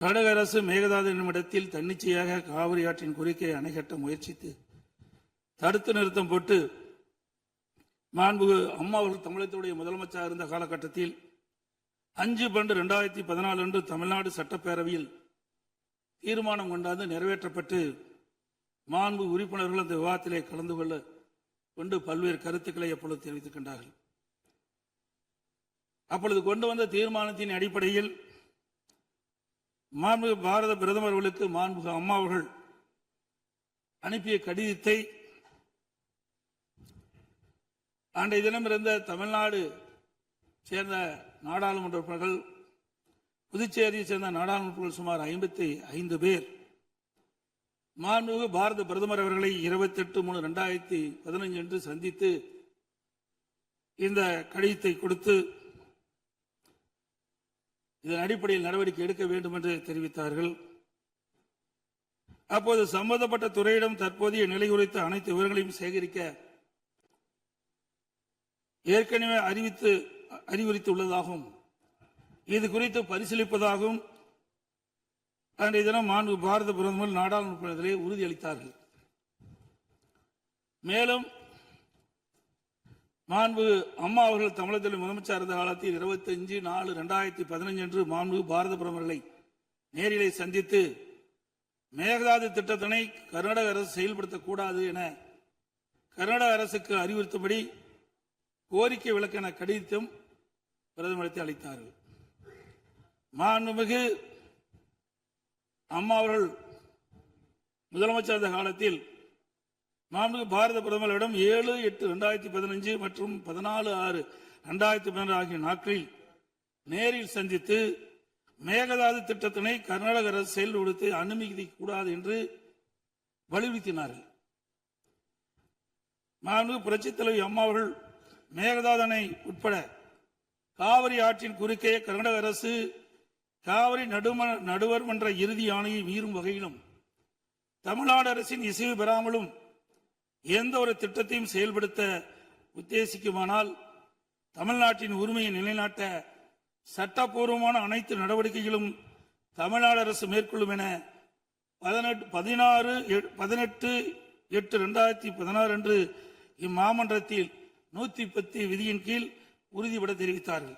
கர்நாடக அரசு மேகதாது என்னும் இடத்தில் தன்னிச்சையாக காவிரி ஆற்றின் குறுக்கே அணை கட்ட முயற்சித்து தடுத்து நிறுத்தம் போட்டு மாண்புமிகு அம்மா அவர்கள் தமிழகத்துடைய முதலமைச்சராக இருந்த காலகட்டத்தில் 5/12/2014 அன்று தமிழ்நாடு சட்டப்பேரவையில் தீர்மானம் கொண்டாந்து நிறைவேற்றப்பட்டு மாண்பு உறுப்பினர்கள் அந்த விவாதத்திலே கலந்து கொண்டு பல்வேறு கருத்துக்களை அப்பொழுது தெரிவித்திருக்கின்றார்கள். அப்பொழுது கொண்டு வந்த தீர்மானத்தின் அடிப்படையில் மாண்புமிகு பாரத பிரதமர் அவர்களுக்கு மாண்புமிகு அம்மா அவர்கள் அனுப்பிய கடிதத்தை அன்றைய தினம் இருந்த தமிழ்நாடு சேர்ந்த நாடாளுமன்ற உறுப்பினர்கள், புதுச்சேரியை சேர்ந்த நாடாளுமன்ற உறுப்பினர்கள் சுமார் 55 பேர் மாண்புமிகு பாரத பிரதமர் அவர்களை 28/3/2015 அன்று சந்தித்து இந்த கடிதத்தை கொடுத்து இதன் அடிப்படையில் நடவடிக்கை எடுக்க வேண்டும் என்று தெரிவித்தார்கள். அப்போது சம்பந்தப்பட்ட துறையிடம் தற்போதைய நிலை குறித்த அனைத்து விவரங்களையும் சேகரிக்க ஏற்கனவே அறிவுறுத்தியுள்ளதாகவும் இது குறித்து பரிசீலிப்பதாகவும் அன்றைய தினம் மாண்பு பாரத பிரதமர் நாடாளுமன்றத்திலே உறுதியளித்தார்கள். மேலும் மாண்பு அம்மா அவர்கள் தமிழகத்தில் முதலமைச்சர் இருந்த காலத்தில் 25/4/2015 அன்று மாண்பு பாரத பிரதமர்களை நேரிலே சந்தித்து மேகதாது திட்டத்தினை கர்நாடக அரசு செயல்படுத்தக்கூடாது என கர்நாடக அரசுக்கு அறிவுறுத்தும்படி கோரிக்கை விளக்கென கடிதம் பிரதமருக்கு அளித்தார்கள். மாண்புமிகு அம்மா அவர்கள் முதலமைச்சர் இருந்த காலத்தில் மாண்புமிகு பாரத பிரதமரிடம் 7/8/2015 மற்றும் 14/6/2016 ஆகிய நாட்களில் நேரில் சந்தித்து மேகதாது திட்டத்தினை கர்நாடக அரசு செயல்படுத்த அனுமதிக்க கூடாது என்று வலியுறுத்தினார்கள். மாண்புமிகு புரட்சித் தலைவி அம்மா அவர்கள் மேகதாது அணை உட்பட காவிரி ஆற்றின் குறுக்கே கர்நாடக அரசு காவிரி நடுவர் மன்ற இறுதி ஆணையை மீறும் வகையிலும் தமிழ்நாடு அரசின் இசைவு பெறாமலும் எந்த ஒரு திட்டத்தையும் செயல்படுத்த உத்தேசிக்குமானால் தமிழ்நாட்டின் உரிமையை நிலைநாட்ட சட்டப்பூர்வமான அனைத்து நடவடிக்கைகளும் தமிழ்நாடு அரசு மேற்கொள்ளும் என 18/8/2016 அன்று இம்மாமன்றத்தில் 110 விதியின் கீழ் உறுதிபட தெரிவித்தார்கள்.